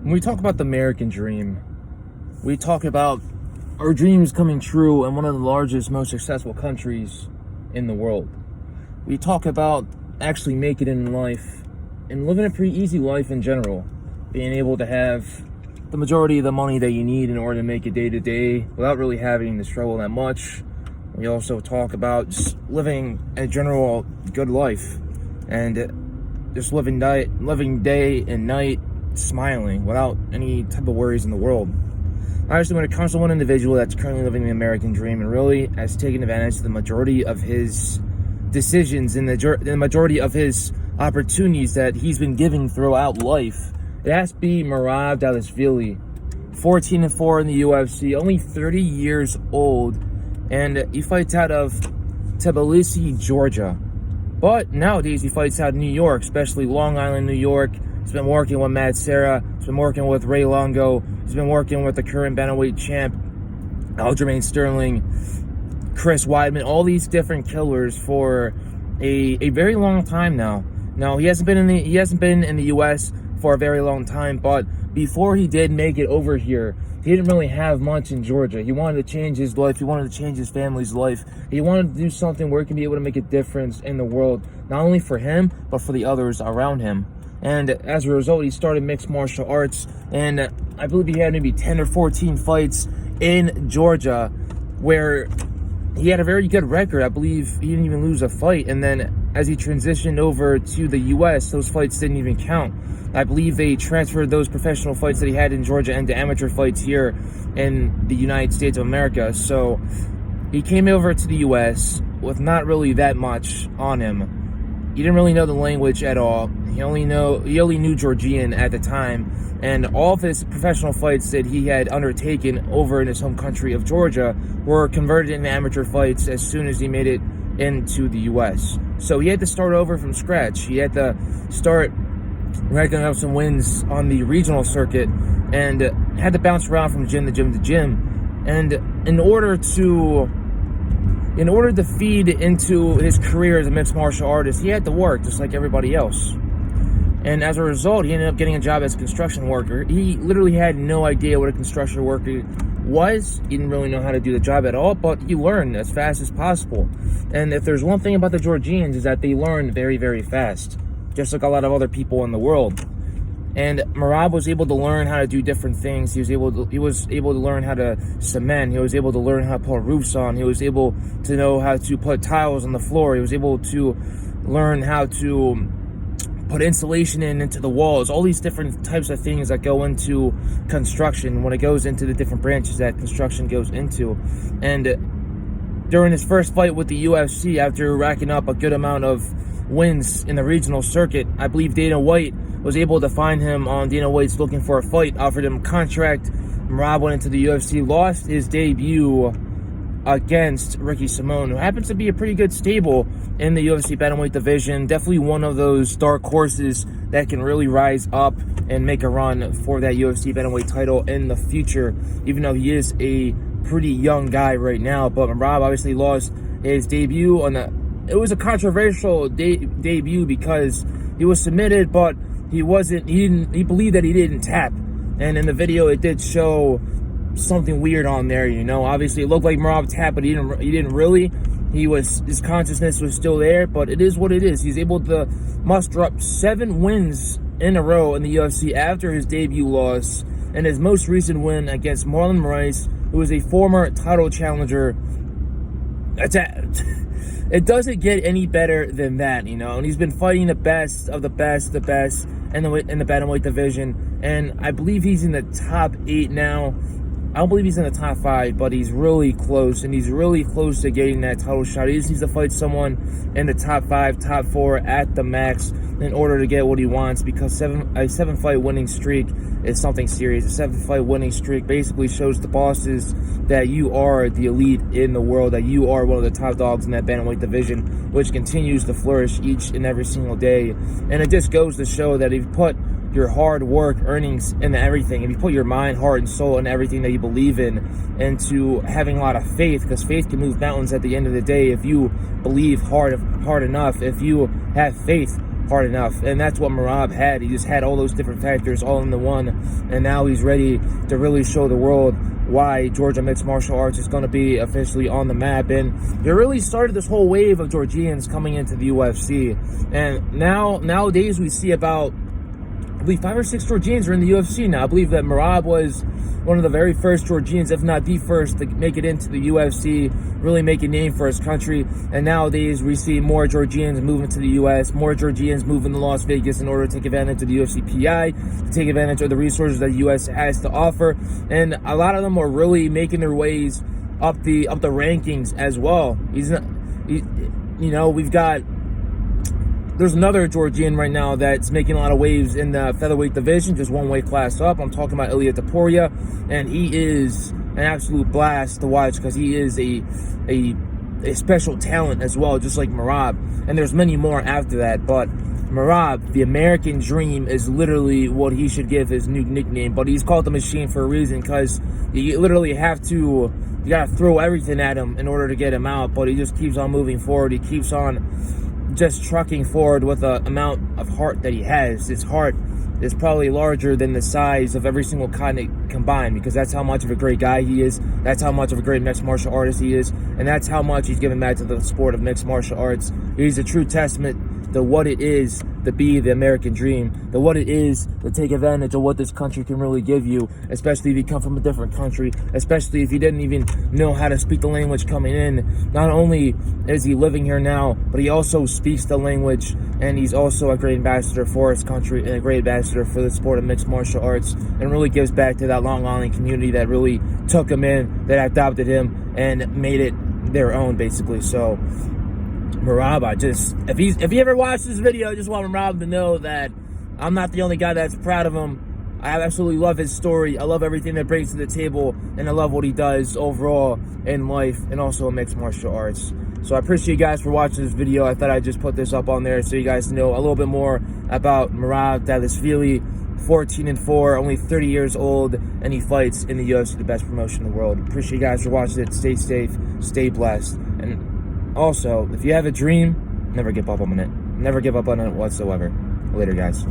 When we talk about the American dream, we talk about our dreams coming true in one of the largest, most successful countries in the world. We talk about actually making it in life and living a pretty easy life in general. Being able to have the majority of the money that you need in order to make it day to day without really having to struggle that much. We also talk about just living a general good life and just living day and night smiling without any type of worries in the world. Obviously, when it comes to one individual that's currently living the American dream and really has taken advantage of the majority of his decisions and the majority of his opportunities that he's been giving throughout life, it has to be Merab Dvalishvili, 14-4 in the UFC, only 30 years old, and he fights out of Tbilisi, Georgia. But nowadays he fights out in New York, especially Long Island, New York. He's been working with Matt Serra. He's been working with Ray Longo. He's been working with the current bantamweight champ, Aljamain Sterling, Chris Weidman, all these different killers for a very long time now. Now he hasn't been in the US for a very long time, but before he did make it over here, he didn't really have much in Georgia. He wanted to change his life. He wanted to change his family's life. He wanted to do something where he can be able to make a difference in the world, not only for him, but for the others around him. And as a result, he started mixed martial arts, and I believe he had maybe 10 or 14 fights in Georgia where he had a very good record. I believe he didn't even lose a fight. And then as he transitioned over to the US, those fights didn't even count. I believe they transferred those professional fights that he had in Georgia into amateur fights here in the United States of America. So he came over to the US with not really that much on him. He didn't really know the language at all. He only knew Georgian at the time, and all of his professional fights that he had undertaken over in his home country of Georgia were converted into amateur fights as soon as he made it into the US. So he had to start over from scratch. He had to start racking up some wins on the regional circuit and had to bounce around from gym to gym to gym. And in order to feed into his career as a mixed martial artist, he had to work just like everybody else. And as a result, he ended up getting a job as a construction worker. He literally had no idea what a construction worker was. He didn't really know how to do the job at all, but he learned as fast as possible. And if there's one thing about the Georgians, is that they learn very, very fast, just like a lot of other people in the world. And Merab was able to learn how to do different things. He was able to learn how to cement. He was able to learn how to put roofs on. He was able to know how to put tiles on the floor. He was able to learn how to put insulation into the walls. All these different types of things that go into construction when it goes into the different branches that construction goes into. And during his first fight with the UFC, after racking up a good amount of wins in the regional circuit, I believe Dana White was able to find him on Dana White's Looking for a Fight, offered him a contract. Merab went into the UFC, lost his debut against Ricky Simon, who happens to be a pretty good stable in the UFC bantamweight division. Definitely one of those dark horses that can really rise up and make a run for that UFC bantamweight title in the future, even though he is a pretty young guy right now. But Merab obviously lost his debut it was a controversial debut because he was submitted, but he believed that he didn't tap. And in the video, it did show something weird on there, you know. Obviously, it looked like Merab tapped, but he didn't really. His consciousness was still there, but it is what it is. He's able to muster up 7 wins in a row in the UFC after his debut loss, and his most recent win against Marlon Moraes, who is a former title challenger. It doesn't get any better than that, you know. And he's been fighting the best of the best in the bantamweight division, and I believe he's in the top 8 now. I don't believe he's in the top 5, but he's really close, and he's really close to getting that title shot. He just needs to fight someone in the top 5, top 4 at the max in order to get what he wants, because a 7-fight winning streak is something serious. A 7-fight winning streak basically shows the bosses that you are the elite in the world, that you are one of the top dogs in that bantamweight division, which continues to flourish each and every single day. And it just goes to show that if you put your hard work, earnings, into everything, if you put your mind, heart, and soul in everything that you believe in, into having a lot of faith, because faith can move mountains at the end of the day. If you believe hard enough, if you have faith, hard enough. And that's what Merab had. He just had all those different factors all in the one, and now he's ready to really show the world why Georgia mixed martial arts is going to be officially on the map. And it really started this whole wave of Georgians coming into the UFC. And nowadays we see about, I believe, 5 or 6 Georgians are in the UFC now. I believe that Merab was one of the very first Georgians, if not the first, to make it into the UFC, really make a name for his country. And nowadays we see more Georgians moving to the US, more Georgians moving to Las Vegas in order to take advantage of the UFC PI, to take advantage of the resources that the US has to offer. And a lot of them are really making their ways up the rankings as well. We've got, there's another Georgian right now that's making a lot of waves in the featherweight division, just one weight class up. I'm talking about Ilya Topuria, and he is an absolute blast to watch because he is a special talent as well, just like Merab. And there's many more after that, but Merab, the American Dream, is literally what he should give his new nickname. But he's called the Machine for a reason, because you literally you gotta throw everything at him in order to get him out. But he just keeps on moving forward. He keeps on just trucking forward with the amount of heart that he has. His heart is probably larger than the size of every single continent combined, because that's how much of a great guy he is. That's how much of a great mixed martial artist he is. And that's how much he's given back to the sport of mixed martial arts. He's a true testament to what it is to be the American Dream, to what it is to take advantage of what this country can really give you, especially if you come from a different country, especially if you didn't even know how to speak the language coming in. Not only is he living here now, but he also speaks the language, and he's also a great ambassador for his country and a great ambassador for the sport of mixed martial arts, and really gives back to that Long Island community that really took him in, that adopted him and made it their own, basically. So Merab, if he ever watched this video, I just want Merab to know that I'm not the only guy that's proud of him. I absolutely love his story. I love everything that brings to the table, and I love what he does overall in life and also in mixed martial arts. So I appreciate you guys for watching this video. I thought I'd just put this up on there so you guys know a little bit more about Merab Dvalishvili, 14-4, only 30 years old, and he fights in the UFC, the best promotion in the world. Appreciate you guys for watching it. Stay safe, stay blessed, and also, if you have a dream, never give up on it. Never give up on it whatsoever. Later, guys.